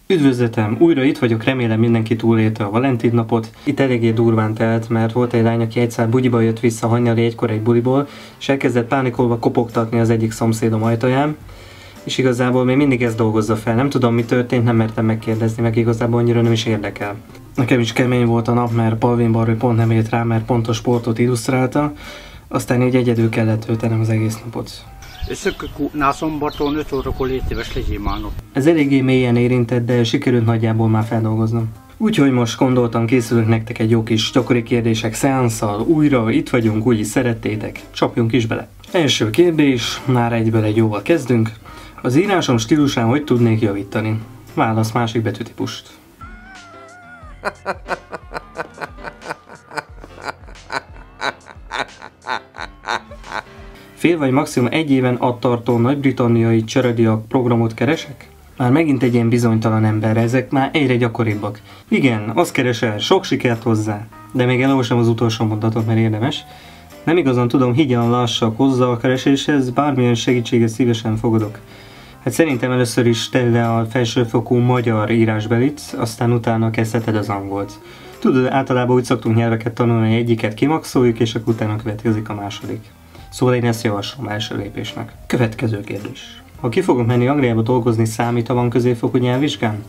Üdvözletem! Újra itt vagyok, remélem mindenki túlélte a Valentin napot. Itt eléggé durván telt, mert volt egy lány, aki egyszer bugyiba jött vissza hajnali egykor egy buliból, és elkezdett pánikolva kopogtatni az egyik szomszédom ajtaján. És igazából még mindig ez dolgozza fel. Nem tudom, mi történt, nem mertem megkérdezni, meg igazából annyira nem is érdekel. Nekem is kemény volt a nap, mert Palvin Barbi pont nem ért rá, mert pont a sportot illusztrálta. Aztán így egyedül kellett töltenem az egész napot. Szombaton 5 órakor légy szíves, legyél már. Ez eléggé mélyen érintett, de sikerült nagyjából már feldolgoznom. Úgyhogy most gondoltam, készülök nektek egy jó kis gyakori kérdések szeánsszal. Újra itt vagyunk, úgy is szerettétek. Csapjunk is bele. Első kérdés, már egyből egy jóval kezdünk. Az írásom stílusán hogy tudnék javítani? Válasz másik betűtípust. Fél vagy maximum egy éven adtartó nagy-britanniai cserediak programot keresek? Már megint egy ilyen bizonytalan ember, ezek már egyre gyakoribbak. Igen, azt keresel, sok sikert hozzá. De még elolvasom az utolsó mondatot, mert érdemes. Nem igazán tudom, higgyen lassak hozzá a kereséshez, bármilyen segítséget szívesen fogadok. Hát szerintem először is tedd le a felsőfokú magyar írásbelit, aztán utána kezdheted az angolt. Tudod, általában úgy szoktunk nyelveket tanulni, egyiket kimaxoljuk, és akkor utána következik a második. Szóval én ezt javaslom első lépésnek. Következő kérdés. Ha ki fogok menni Angliába dolgozni, számít, ha van középfokú nyelvvizsgám?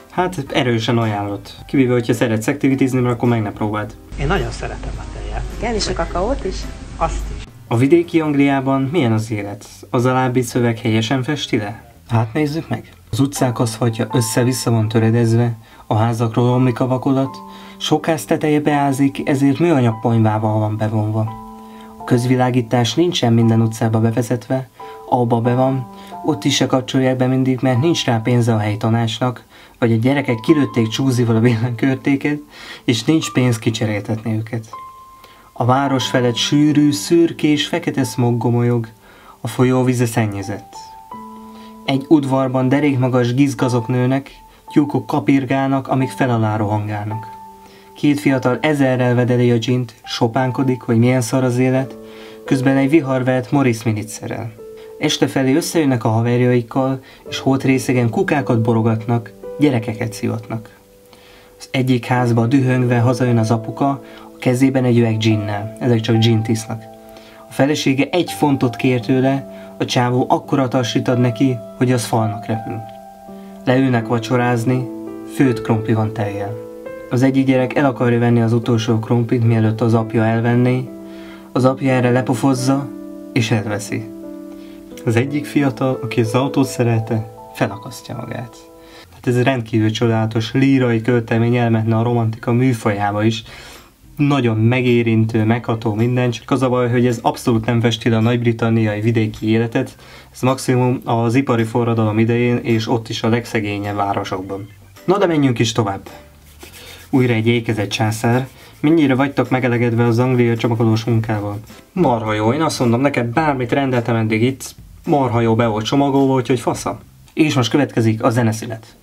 Hát erősen ajánlott. Kivéve, hogyha szeretsz aktivitizni, mert akkor meg ne próbáld. Én nagyon szeretem a tejet. Igen, és a kakaót is? Azt is. A vidéki Angliában milyen az élet? Az alábbi szöveg helyesen festi le? Hát nézzük meg. Az utcák aszfaltja össze-vissza van töredezve, a házakról omlik a vakolat, sok ház teteje beázik, ezért műanyag ponyvával van bevonva. A közvilágítás nincsen minden utcába bevezetve, abba be van, ott is se kapcsolják be mindig, mert nincs rá pénze a helytanácsnak, vagy a gyerekek kilőtték csúzival a villanykörtéket, és nincs pénz kicseréltetni őket. A város felett sűrű, szürkés, fekete szmog gomolyog, a folyóvíze szennyezett. Egy udvarban derékmagas gizgazok nőnek, tyúkok kapirgálnak, amik fel alá rohangálnak. Két fiatal ezerrel vedeli a gint, sopánkodik, hogy milyen szar az élet, közben egy viharvert Morris Minit szerel. Este felé összejönnek a haverjaikkal, és hótrészegen kukákat borogatnak, gyerekeket szivatnak. Az egyik házba dühöngve hazajön az apuka, a kezében egy üveg ginnel, ezek csak gint isznak. A felesége 1 fontot kér tőle, a csávó akkora tassit ad neki, hogy az falnak repül. Leülnek vacsorázni, főtt krumpli van tejjel. Az egyik gyerek el akarja venni az utolsó krumplit, mielőtt az apja elvenné, az apja erre lepofozza, és elveszi. Az egyik fiatal, aki az autót szerelte, felakasztja magát. Hát ez rendkívül csodálatos, lírai költemény, elmentne a romantika műfajába is. Nagyon megérintő, megható minden, csak az a baj, hogy ez abszolút nem festi le a nagy-britanniai vidéki életet, ez maximum az ipari forradalom idején, és ott is a legszegényebb városokban. Na de menjünk is tovább. Újra egy ékezett császár. Mennyire vagytok megelegedve az angliai csomagolós munkával? Marha jó, én azt mondom, neked bármit rendeltem eddig itt, marha jó be volt csomagolva, úgyhogy fasza. És most következik a zeneszünet.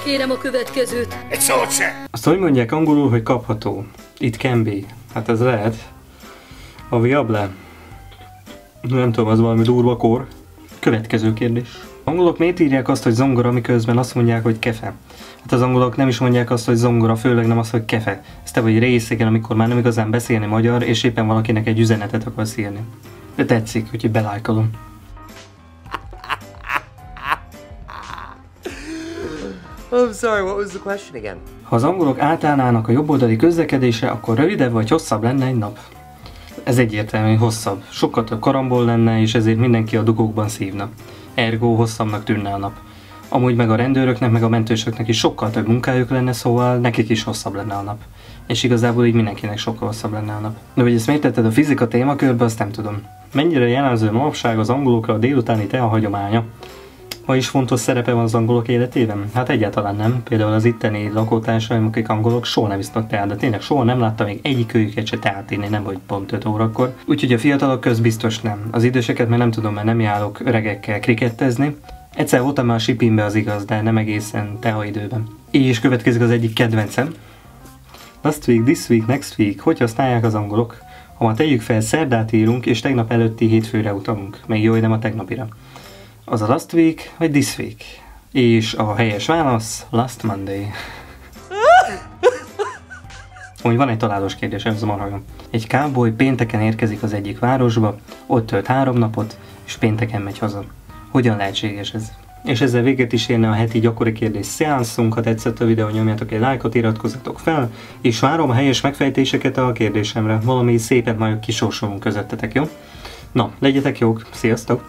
Kérem a következőt. Egy szót se! Azt hogy mondják angolul, hogy kapható? It can be. Hát ez lehet. A viable. Nem tudom, az valami durva kor. Következő kérdés. Angolok miért írják azt, hogy zongora, miközben azt mondják, hogy kefe? Hát az angolok nem is mondják azt, hogy zongora, főleg nem azt, hogy kefe. Ez te vagy részegen, amikor már nem igazán beszélni magyar, és éppen valakinek egy üzenetet akarsz írni. De tetszik, úgyhogy belájkolom. I'm sorry, what was the question again? Ha az angolok átállnának a jobboldali közlekedésre, akkor rövidebb vagy hosszabb lenne egy nap? Ez egyértelmű, hosszabb. Sokkal több karambol lenne, és ezért mindenki a dugókban szívna. Ergo hosszabbnak tűnne a nap. Amúgy meg a rendőröknek, meg a mentősöknek is sokkal több munkájuk lenne, szóval nekik is hosszabb lenne a nap. És igazából így mindenkinek sokkal hosszabb lenne a nap. De hogy ezt miért tetted a fizika témakörbe, azt nem tudom. Mennyire jellemző manapság az angolokra a délutáni tea hagyománya? Ma is fontos szerepe van az angolok életében? Hát egyáltalán nem. Például az itteni lakótársaim, akik angolok, soha nem isznak teát, de tényleg soha nem láttam még egyikőjüket se teát inni, nem hogy pont 5 órakor. Úgyhogy a fiatalok köz biztos nem. Az időseket már nem tudom, mert nem járok öregekkel krikettezni. Egyszer voltam már a Sipinbe, az igaz, de nem egészen teaidőben. Így is következik az egyik kedvencem. Last week, this week, next week. Hogy használják az angolok? Ha már tegyük fel, szerdát írunk, és tegnap előtti hétfőre utalunk. Még jó, hogy nem a tegnapira. Az a last week, vagy this week? És a helyes válasz, last Monday. Úgy van egy találós kérdés, ez a marha. Egy cowboy pénteken érkezik az egyik városba, ott tölt 3 napot, és pénteken megy haza. Hogyan lehetséges ez? És ezzel véget is érne a heti gyakori kérdés szeánszunk. Ha tetszett a videó, nyomjatok egy lájkot, iratkozzatok fel, és várom a helyes megfejtéseket a kérdésemre. Valami szépet majd kisorsolunk közöttetek, jó? Na, legyetek jók, sziasztok!